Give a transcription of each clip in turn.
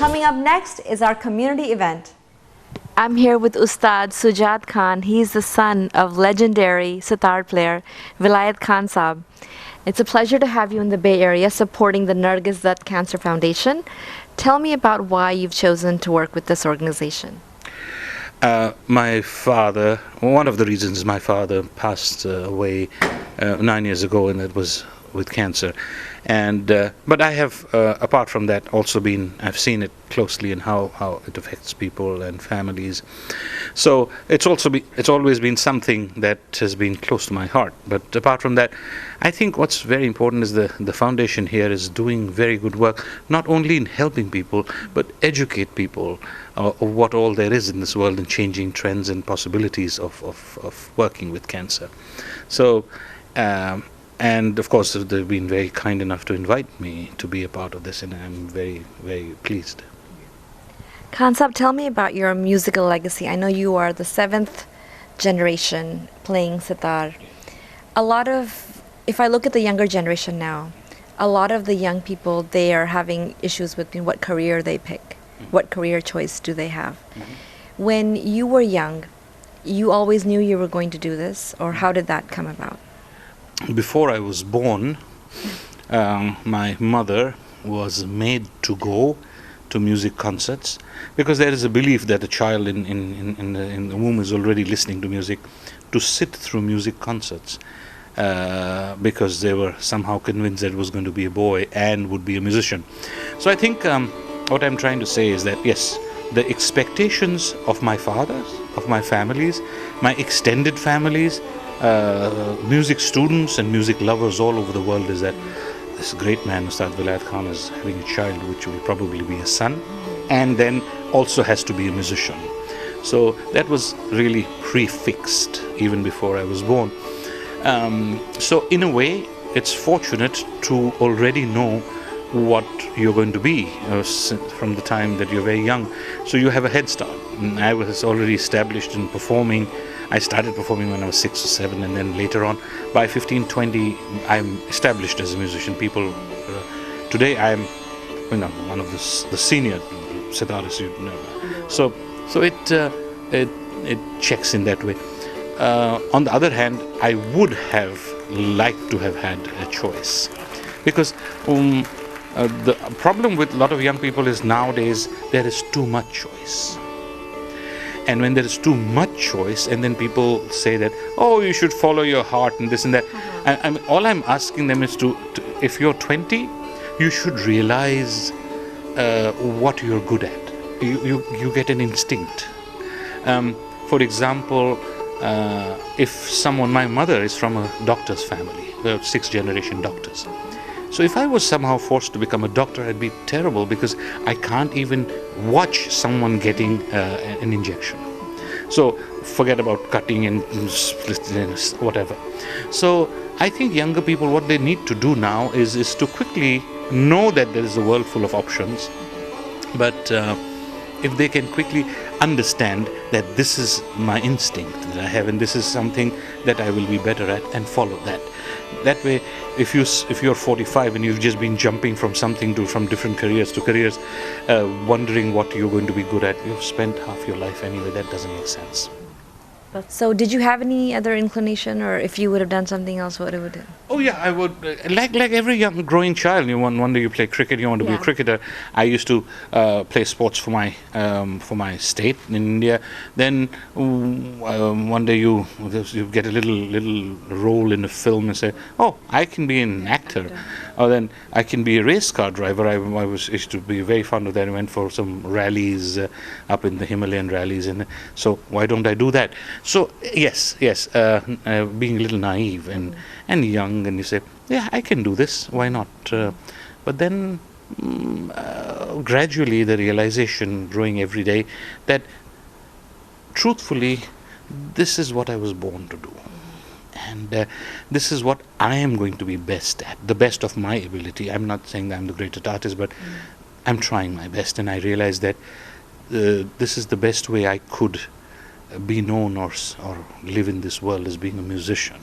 Coming up next is our community event. I'm here with Ustad Shujaat Khan. He's the son of legendary sitar player Vilayat Khan Saab. It's a pleasure to have you in the Bay Area supporting the Nargis Dutt Cancer Foundation. Tell me about why you've chosen to work with this organization. My father, one of the reasons my father passed away 9 years ago, and it was with cancer. And but I have, apart from that, also I've seen it closely in how it affects people and families. So it's always been something that has been close to my heart. But apart from that, I think what's very important is the foundation here is doing very good work, not only in helping people, but educate people of what all there is in this world and changing trends and possibilities of working with cancer. So. And of course, they've been very kind enough to invite me to be a part of this, and I'm very, very pleased. Khan Saab, tell me about your musical legacy. I know you are the 7th generation playing sitar. If I look at the younger generation now, a lot of the young people, they are having issues with what career they pick. What career choice do they have? When you were young, you always knew you were going to do this, or how did that come about? Before I was born, my mother was made to go to music concerts, because there is a belief that a child in the womb is already listening to music, to sit through music concerts, because they were somehow convinced that it was going to be a boy and would be a musician. So I think what I'm trying to say is that yes, the expectations of my fathers, of my families, my extended families, music students and music lovers all over the world is that this great man, Ustad Vilayat Khan, is having a child which will probably be a son, and then also has to be a musician. So that was really prefixed even before I was born. So in a way, it's fortunate to already know what you're going to be from the time that you're very young. So you have a head start. And I was already established in performing. I started performing when I was 6 or 7, and then later on, by 15, 20, I'm established as a musician. People, today I'm, one of the senior sitarists. So it checks in that way. On the other hand, I would have liked to have had a choice, because the problem with a lot of young people is nowadays there is too much choice. And when there is too much choice, and then people say that, oh, you should follow your heart and this and that. All I'm asking them is to, if you're 20, you should realize what you're good at. You get an instinct. For example, if my mother is from a doctor's family, we're 6th generation doctors. So if I was somehow forced to become a doctor, I'd be terrible, because I can't even watch someone getting an injection. So forget about cutting and whatever. So I think younger people, what they need to do now is to quickly know that there is a world full of options, but if they can quickly understand that this is my instinct that I have, and this is something that I will be better at, and follow that. That way, if you're 45 and you've just been jumping from different careers to careers, wondering what you're going to be good at, you've spent half your life anyway. That doesn't make sense. So did you have any other inclination, or if you would have done something else, what it would do? Oh yeah, I would, like every young growing child. One day you play cricket, you want to be a cricketer. I used to play sports for my state in India. Then one day you get a little role in a film and say, oh, I can be an actor. Or then I can be a race car driver. I used to be very fond of that. I went for some rallies up in the Himalayan rallies, and so why don't I do that? So yes, being a little naive and young, and you say, yeah, I can do this. Why not? But then gradually the realization growing every day that truthfully, this is what I was born to do. And this is what I am going to be best at, the best of my ability. I'm not saying that I'm the greatest artist, but I'm trying my best, and I realize that this is the best way I could be known or live in this world, as being a musician.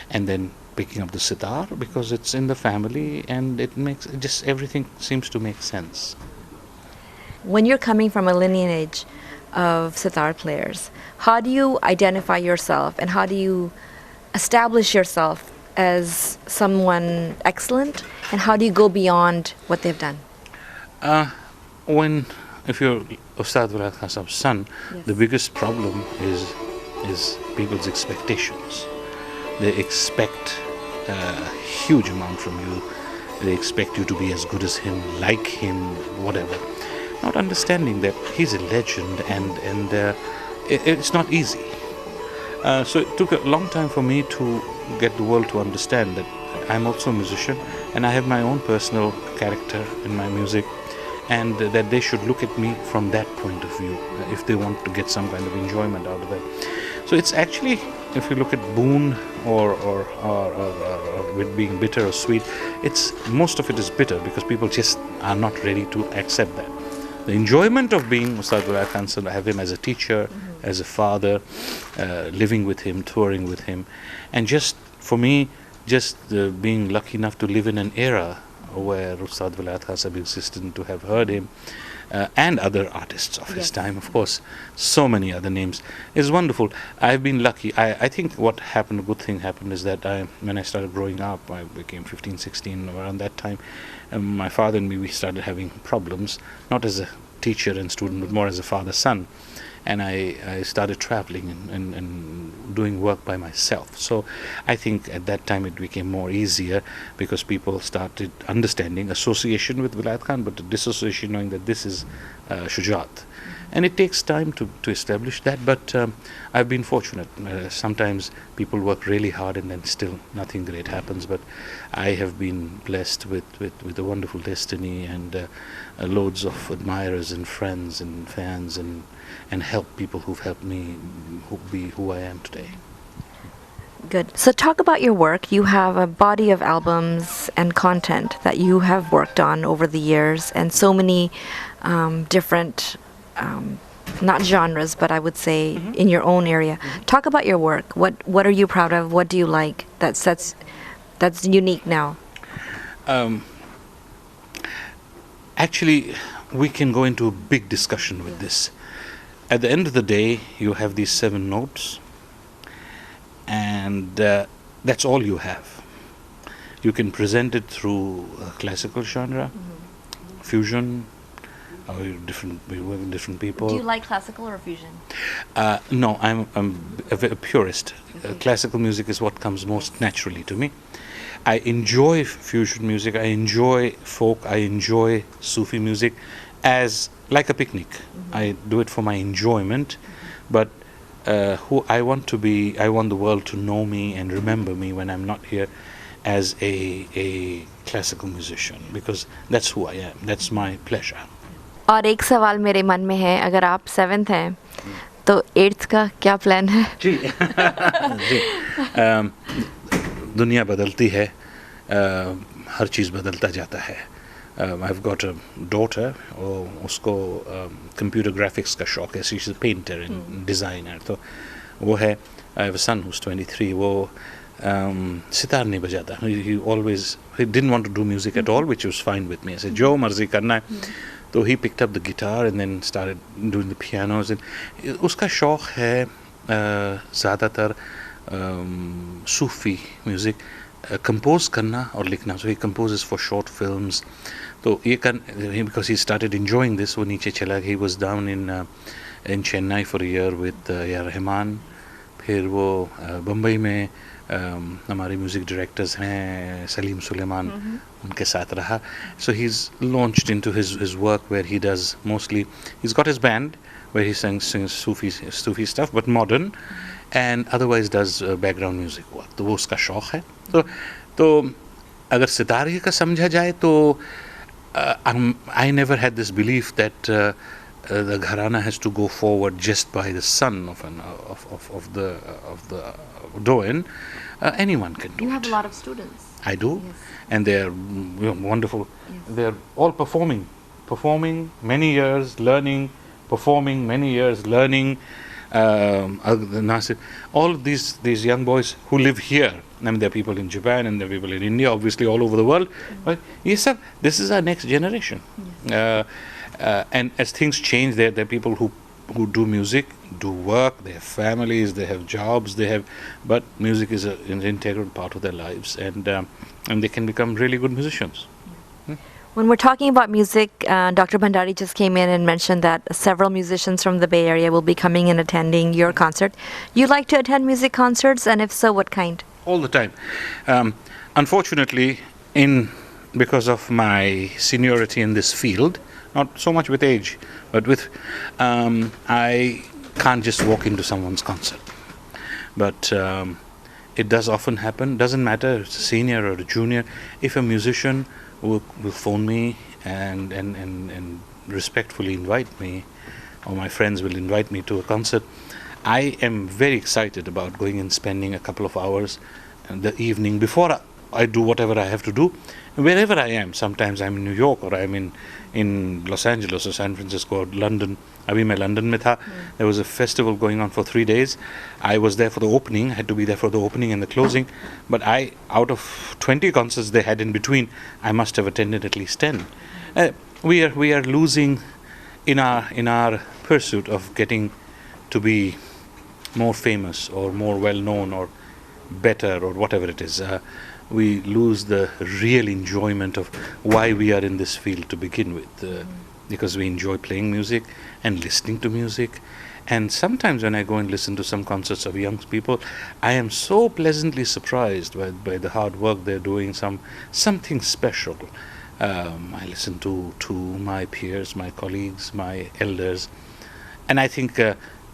And then picking up the sitar, because it's in the family, and everything seems to make sense. when you're coming from a lineage of sitar players, how do you identify yourself and how do you establish yourself as someone excellent, and how do you go beyond what they've done? If you're Ustad Shujaat Khan's son, Yes. the biggest problem is people's expectations. They expect a huge amount from you. They expect you to be as good as him, like him, whatever. Not understanding that he's a legend and it's not easy. So it took a long time for me to get the world to understand that I'm also a musician and I have my own personal character in my music, and that they should look at me from that point of view if they want to get some kind of enjoyment out of it. So it's actually, if you look at boon or with being bitter or sweet, it's most of it is bitter because people just are not ready to accept that. The enjoyment of being Ustad Shujaat Khan, I have him as a teacher, as a father, living with him, touring with him, and just for me, just being lucky enough to live in an era where Ustad Shujaat Khan existed, to have heard him, and other artists of his time, of course, so many other names, is wonderful. I've been lucky. I think what happened, a good thing happened, is that when I started growing up, I became 15, 16, around that time, my father and me, we started having problems, not as a teacher and student, but more as a father-son. And I started traveling and doing work by myself. So I think at that time it became more easier because people started understanding association with Vilayat Khan, but the dissociation, knowing that this is Shujaat. And it takes time to establish that, but I've been fortunate. Sometimes people work really hard and then still nothing great happens, but I have been blessed with a wonderful destiny and loads of admirers and friends and fans and help people who've helped me be who I am today. Good. So talk about your work. You have a body of albums and content that you have worked on over the years, and so many different, not genres, but I would say in your own area. Talk about your work. What are you proud of? What do you like that's unique now? Actually, we can go into a big discussion with this. At the end of the day, you have these 7 notes, and that's all you have. You can present it through a classical genre, fusion, or we work with different people. Do you like classical or fusion? No, I'm a purist. Classical music is what comes most naturally to me. I enjoy fusion music, I enjoy folk, I enjoy Sufi music as like a picnic. I do it for my enjoyment, but who I want to be, I want the world to know me and remember me when I'm not here as a classical musician, because that's who I am, that's my pleasure. और एक सवाल मेरे मन में है, अगर आप 7th हैं तो 8th का क्या प्लान है? जी दुनिया बदलती है, हर चीज़ बदलता जाता है. I've got a daughter, उसको computer graphics का शौक है. She's a painter and designer. तो वो है. I have a son who's 23. वो sitar नहीं बजाता. He didn't want to do music at all, which was fine with me. I said जो मर्जी करना है. So he picked up the guitar and then started doing the pianos. And उसका शौक है ज़्यादातर Sufi music compose करना और लिखना. So he composes for short films. So because he started enjoying this, वो नीचे चला. He was down in Chennai for a year with A.R. Rahman. फिर वो बम्बई में हमारे म्यूजिक डायरेक्टर्स हैं सलीम सुलेमान, उनके साथ रहा. So he's launched into his work where he does mostly, he's got his band where he sings Sufi stuff but modern, and otherwise does background music work. तो वो उसका शौक है. तो अगर सितारे का समझा जाए तो I never had this belief that the gharana has to go forward just by the son of the Doan. Anyone can do it. You have a lot of students. I do, Yes. and they're wonderful. Yes. They're all performing many years, learning, performing many years, learning. Nasir, all of these young boys who live here. I mean, there are people in Japan and there are people in India, obviously all over the world. But yes, sir, this is our next generation. And as things change, there are people who do music, do work, they have families, they have jobs, but music is an integral part of their lives, and they can become really good musicians. When we're talking about music, Dr. Bhandari just came in and mentioned that several musicians from the Bay Area will be coming and attending your concert. You like to attend music concerts, and if so, what kind? All the time. Unfortunately, because of my seniority in this field, not so much with age, but with I can't just walk into someone's concert. But it does often happen. Doesn't matter if it's a senior or a junior. If a musician will phone me and respectfully invite me, or my friends will invite me to a concert, I am very excited about going and spending a couple of hours in the evening before I do whatever I have to do, wherever I am. Sometimes I'm in New York, or I'm in Los Angeles or San Francisco or London. Abhi main London mein tha. There was a festival going on for 3 days. I was there for the opening, had to be there for the opening and the closing, but out of 20 concerts they had in between, I must have attended at least 10. We are losing in our pursuit of getting to be more famous or more well known or better or whatever it is. We lose the real enjoyment of why we are in this field to begin with, because we enjoy playing music and listening to music. And sometimes when I go and listen to some concerts of young people, I am so pleasantly surprised by the hard work they're doing, something special. I listen to my peers, my colleagues, my elders, and I think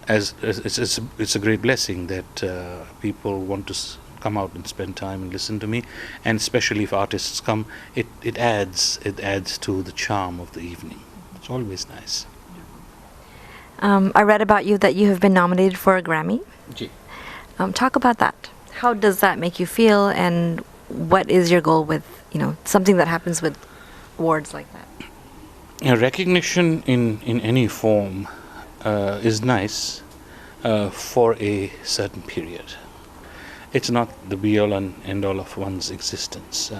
as it's a great blessing that people want to come out and spend time and listen to me, and especially if artists come, it adds to the charm of the evening. It's always nice. I read about you that you have been nominated for a Grammy. Ji. Talk about that. How does that make you feel, and what is your goal with something that happens with awards like that? A recognition in any form is nice for a certain period. It's not the be-all and end-all of one's existence.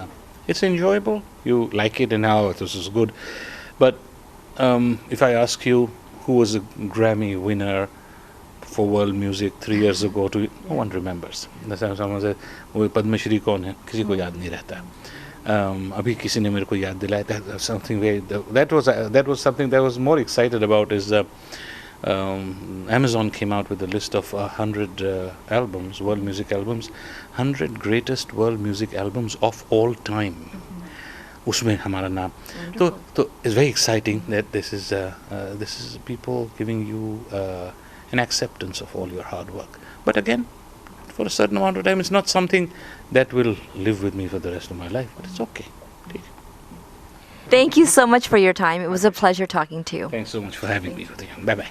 It's enjoyable. You like it, and this is good. But if I ask you who was a Grammy winner for world music 3 years ago, no one remembers. That's how someone said, "वो पद्म श्री कौन है?" किसी को याद नहीं रहता. अभी किसी ने मेरे को याद दिलाया. That was something that was more excited about is Amazon came out with a list of 100 albums, world music albums, 100 greatest world music albums of all time. उसमें हमारा नाम. तो it's very exciting that this is people giving you an acceptance of all your hard work. But again, for a certain amount of time, it's not something that will live with me for the rest of my life. But it's okay. Thank you so much for your time. It was a pleasure talking to you. Thanks so much for having me. Bye bye.